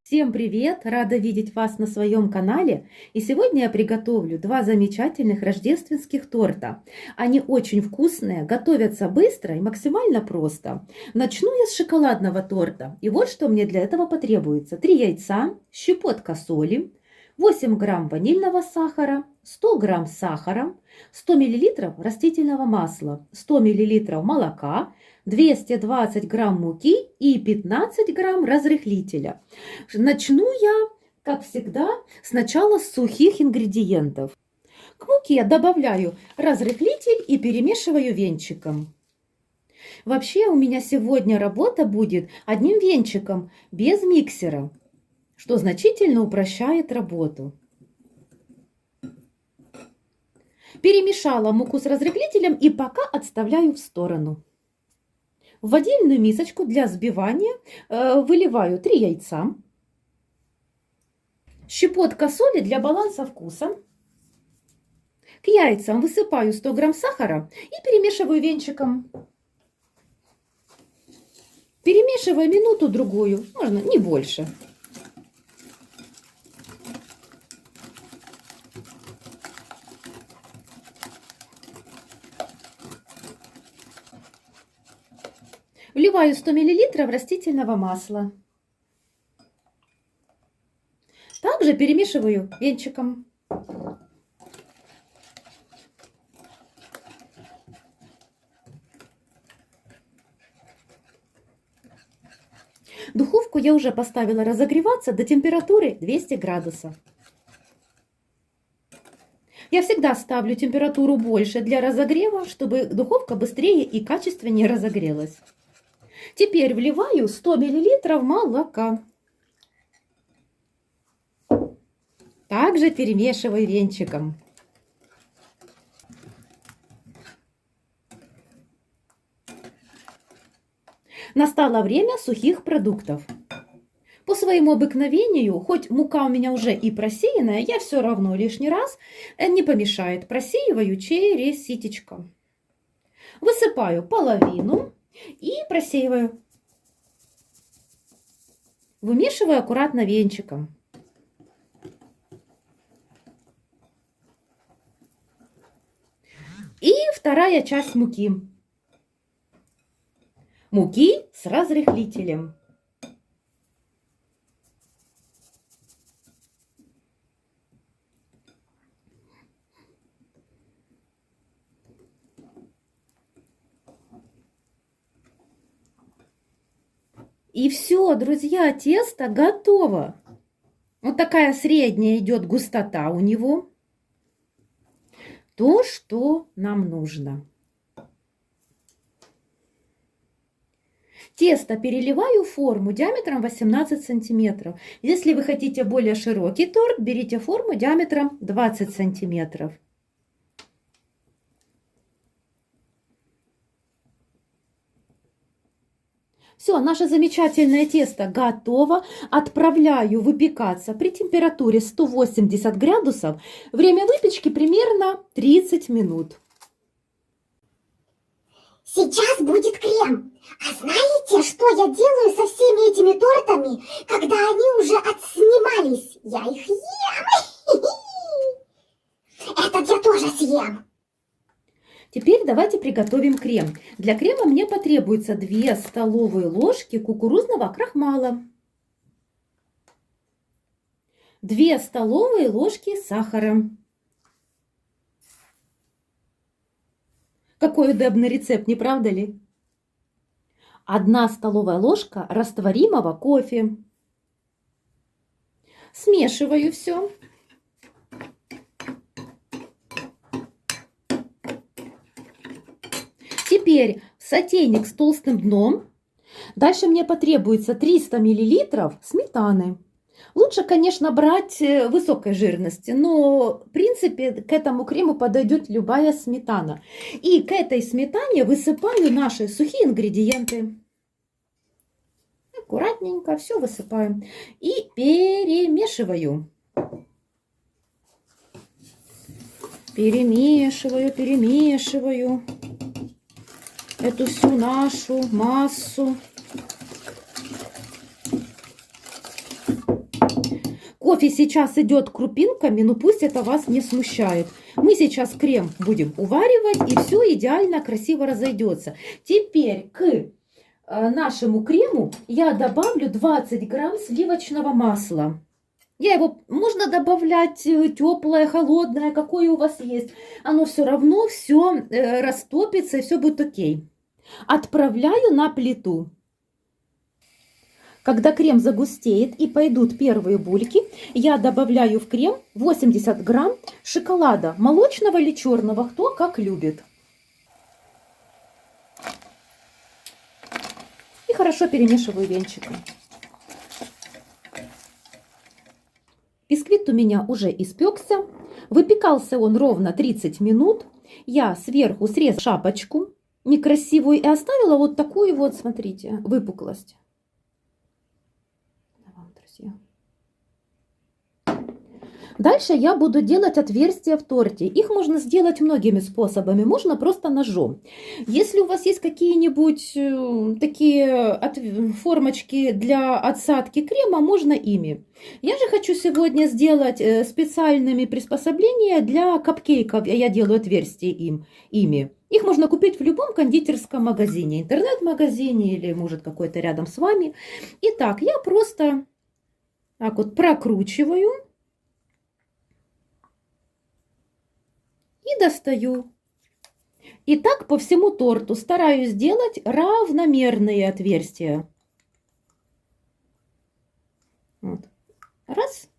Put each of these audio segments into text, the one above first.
Всем привет! Рада видеть вас на своем канале. И сегодня я приготовлю два замечательных рождественских торта. Они очень вкусные, готовятся быстро и максимально просто. Начну я с шоколадного торта. И вот что мне для этого потребуется. 3 яйца, щепотка соли, 8 грамм ванильного сахара, 100 грамм сахара, 100 миллилитров растительного масла, 100 миллилитров молока, 220 грамм муки и 15 грамм разрыхлителя. Начну я, как всегда, сначала с сухих ингредиентов. К муке я добавляю разрыхлитель и перемешиваю венчиком. Вообще у меня сегодня работа будет одним венчиком, без миксера, что значительно упрощает работу. Перемешала муку с разрыхлителем и пока отставляю в сторону. В отдельную мисочку для взбивания выливаю 3 яйца, щепотка соли для баланса вкуса. К яйцам высыпаю 100 грамм сахара и перемешиваю венчиком. Перемешиваю минуту-другую, можно не больше. Вливаю 100 миллилитров растительного масла. Также перемешиваю венчиком. Духовку я уже поставила разогреваться до температуры 200 градусов. Я всегда ставлю температуру больше для разогрева, чтобы духовка быстрее и качественнее разогрелась. Теперь вливаю 100 миллилитров молока. Также перемешиваю венчиком. Настало время сухих продуктов. По своему обыкновению, хоть мука у меня уже и просеянная, я все равно лишний раз не помешает. Просеиваю через ситечко. Высыпаю половину и просеиваю. Вымешиваю аккуратно венчиком. И вторая часть муки. Муки с разрыхлителем. И все, друзья, тесто готово. Вот такая средняя идет густота у него. То, что нам нужно. Тесто переливаю в форму диаметром 18 сантиметров. Если вы хотите более широкий торт, берите форму диаметром 20 сантиметров. Все, наше замечательное тесто готово. Отправляю выпекаться при температуре 180 градусов. Время выпечки примерно 30 минут. Сейчас будет крем. А знаете, что я делаю со всеми этими тортами, когда они уже отснимались? Я их ем. Этот я тоже съем. Теперь давайте приготовим крем. Для крема мне потребуется 2 столовые ложки кукурузного крахмала, 2 столовые ложки сахара. Какой удобный рецепт, не правда ли? 1 столовая ложка растворимого кофе. Смешиваю все. Теперь в сотейник с толстым дном. Дальше мне потребуется 300 миллилитров сметаны. Лучше, конечно, брать высокой жирности, но в принципе к этому крему подойдет любая сметана. И к этой сметане высыпаю наши сухие ингредиенты. Аккуратненько все высыпаем и перемешиваю. Перемешиваю эту всю нашу массу. Кофе сейчас идет крупинками, но пусть это вас не смущает. Мы сейчас крем будем уваривать, и все идеально красиво разойдется. Теперь к нашему крему я добавлю 20 грамм сливочного масла. Можно добавлять теплое, холодное, какое у вас есть. Оно все равно все растопится и все будет окей. Отправляю на плиту. Когда крем загустеет и пойдут первые бульки, я добавляю в крем 80 грамм шоколада, молочного или черного, кто как любит. И хорошо перемешиваю венчиком. Бисквит у меня уже испекся. Выпекался он ровно 30 минут. Я сверху срезала шапочку некрасивую и оставила вот такую вот, смотрите, выпуклость. Дальше я буду делать отверстия в торте. Их можно сделать многими способами. Можно просто ножом. Если у вас есть какие-нибудь такие формочки для отсадки крема, можно ими. Я же хочу сегодня сделать специальными приспособления для капкейков. Я делаю отверстия ими. Их можно купить в любом кондитерском магазине, интернет-магазине или, может, какой-то рядом с вами. Итак, я просто так вот прокручиваю. И достаю. И так по всему торту стараюсь сделать равномерные отверстия. Вот. Раз.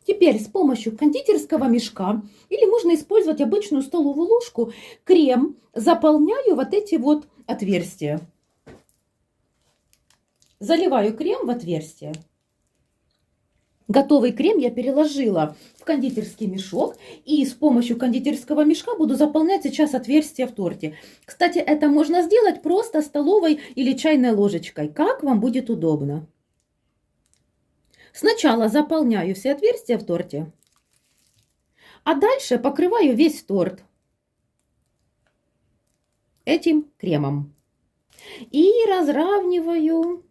Теперь с помощью кондитерского мешка или можно использовать обычную столовую ложку, крем заполняю вот эти вот отверстия. Заливаю крем в отверстие. Готовый крем я переложила в кондитерский мешок и с помощью кондитерского мешка буду заполнять сейчас отверстия в торте. Кстати, это можно сделать просто столовой или чайной ложечкой, как вам будет удобно. Сначала заполняю все отверстия в торте, а дальше покрываю весь торт этим кремом. И разравниваю.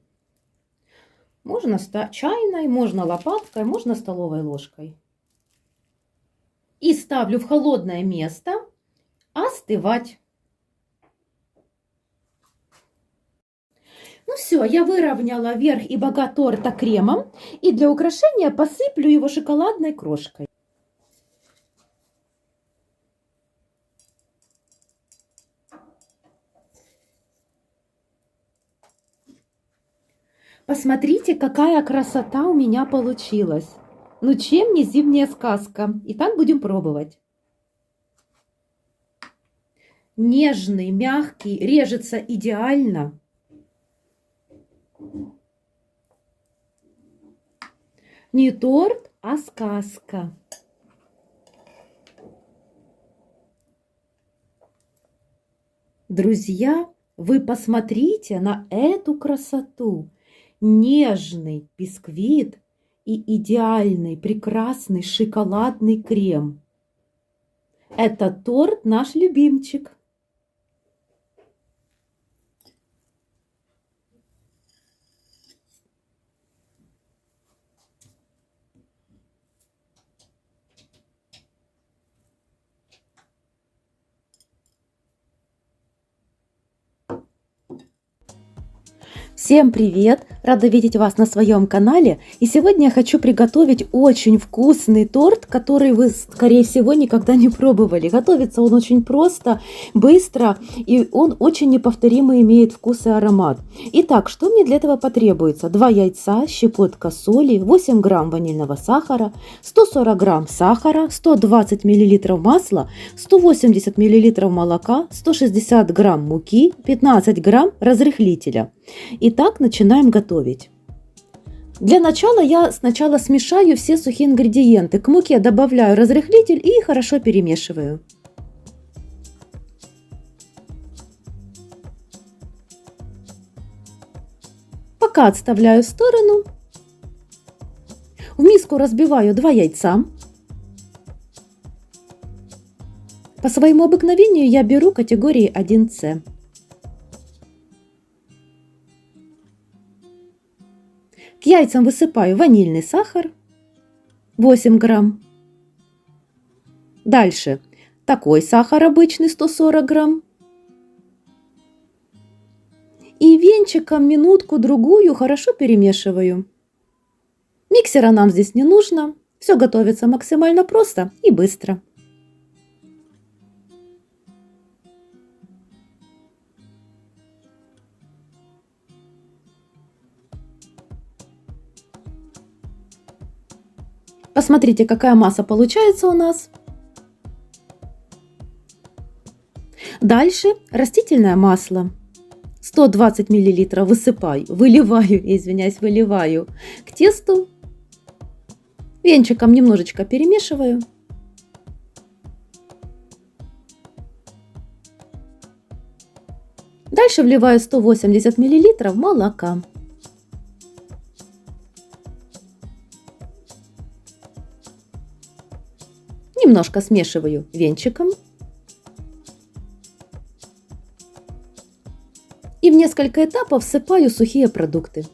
Можно чайной, можно лопаткой, можно столовой ложкой. И ставлю в холодное место остывать. Ну все, я выровняла верх и бога торта кремом. И для украшения посыплю его шоколадной крошкой. Посмотрите, какая красота у меня получилась. Ну чем не зимняя сказка? Итак, будем пробовать. Нежный, мягкий, режется идеально. Не торт, а сказка. Друзья, вы посмотрите на эту красоту. Нежный бисквит и идеальный, прекрасный шоколадный крем. Это торт наш любимчик. Всем привет! Рада видеть вас на своем канале. И сегодня я хочу приготовить очень вкусный торт, который вы, скорее всего, никогда не пробовали. Готовится он очень просто, быстро, и он очень неповторимый, имеет вкус и аромат. Итак, что мне для этого потребуется? 2 яйца, щепотка соли, 8 грамм ванильного сахара, 140 грамм сахара, 120 миллилитров масла, 180 миллилитров молока, 160 грамм муки, 15 грамм разрыхлителя. Итак, начинаем готовить. Для начала я сначала смешаю все сухие ингредиенты. К муке добавляю разрыхлитель и хорошо перемешиваю. Пока отставляю в сторону. В миску разбиваю 2 яйца. По своему обыкновению я беру категории 1С. К яйцам высыпаю ванильный сахар 8 грамм. Дальше такой сахар обычный 140 грамм. И венчиком минутку-другую хорошо перемешиваю. Миксера нам здесь не нужно. Все готовится максимально просто и быстро. Посмотрите, какая масса получается у нас. Дальше растительное масло. 120 мл выливаю к тесту. Венчиком немножечко перемешиваю. Дальше вливаю 180 мл молока. Немножко смешиваю венчиком. И в несколько этапов всыпаю сухие продукты.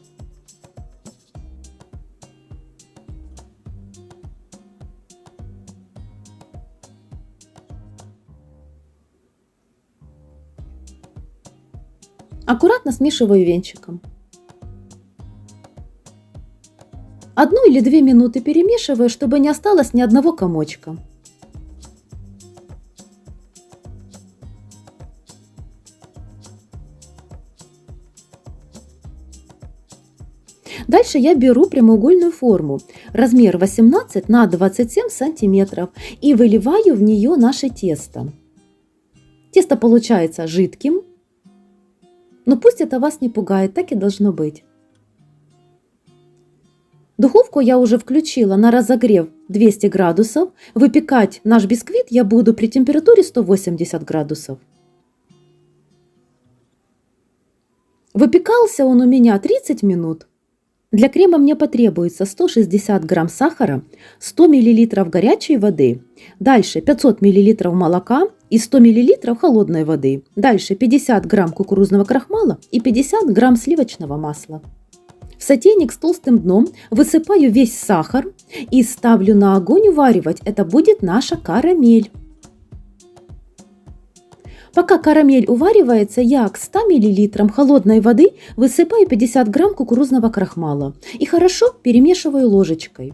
Аккуратно смешиваю венчиком. 1 или 2 минуты перемешиваю, чтобы не осталось ни одного комочка. Дальше я беру прямоугольную форму, размер 18 на 27 сантиметров, и выливаю в нее наше тесто. Тесто получается жидким, но пусть это вас не пугает, так и должно быть. Духовку я уже включила на разогрев 200 градусов. Выпекать наш бисквит я буду при температуре 180 градусов. Выпекался он у меня 30 минут. Для крема мне потребуется 160 грамм сахара, 100 мл горячей воды, дальше 500 мл молока и 100 мл холодной воды, дальше 50 грамм кукурузного крахмала и 50 грамм сливочного масла. В сотейник с толстым дном высыпаю весь сахар и ставлю на огонь уваривать. Это будет наша карамель. Пока карамель уваривается, я к 100 мл холодной воды высыпаю 50 грамм кукурузного крахмала и хорошо перемешиваю ложечкой.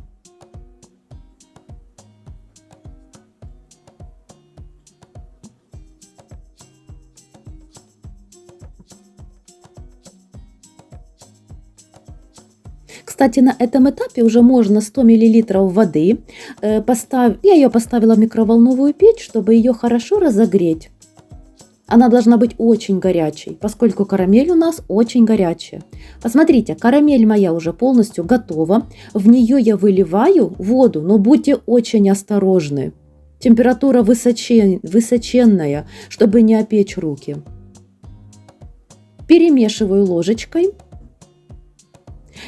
Кстати, на этом этапе уже можно 100 мл воды. Я ее поставила в микроволновую печь, чтобы ее хорошо разогреть. Она должна быть очень горячей, поскольку карамель у нас очень горячая. Посмотрите, карамель моя уже полностью готова. В нее я выливаю воду, но будьте очень осторожны. Температура высоченная, чтобы не опечь руки. Перемешиваю ложечкой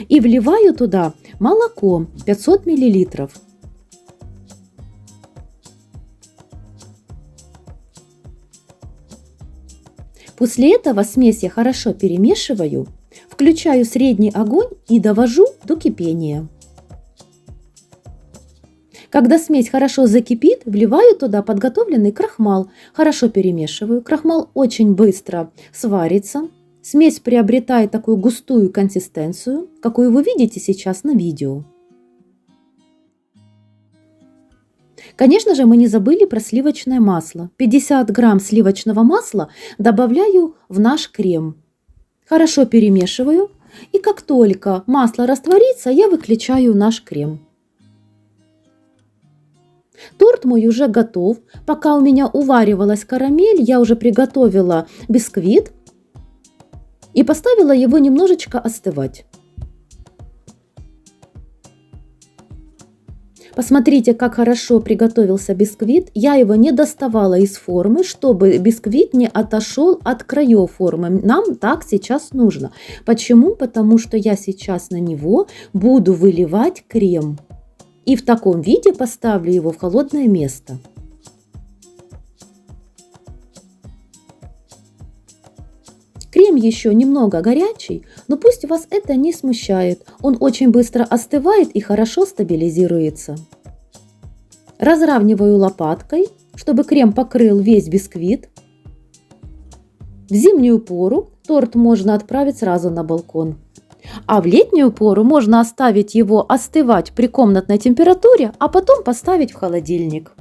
и вливаю туда молоко 500 мл. После этого смесь я хорошо перемешиваю, включаю средний огонь и довожу до кипения. Когда смесь хорошо закипит, вливаю туда подготовленный крахмал, хорошо перемешиваю. Крахмал очень быстро сварится. Смесь приобретает такую густую консистенцию, какую вы видите сейчас на видео. Конечно же, мы не забыли про сливочное масло. 50 грамм сливочного масла добавляю в наш крем. Хорошо перемешиваю. И как только масло растворится, я выключаю наш крем. Торт мой уже готов. Пока у меня уваривалась карамель, я уже приготовила бисквит и поставила его немножечко остывать. Посмотрите, как хорошо приготовился бисквит. Я его не доставала из формы, чтобы бисквит не отошел от краев формы. Нам так сейчас нужно. Почему? Потому что я сейчас на него буду выливать крем. И в таком виде поставлю его в холодное место. Крем еще немного горячий, но пусть вас это не смущает. Он очень быстро остывает и хорошо стабилизируется. Разравниваю лопаткой, чтобы крем покрыл весь бисквит. В зимнюю пору торт можно отправить сразу на балкон. А в летнюю пору можно оставить его остывать при комнатной температуре, а потом поставить в холодильник.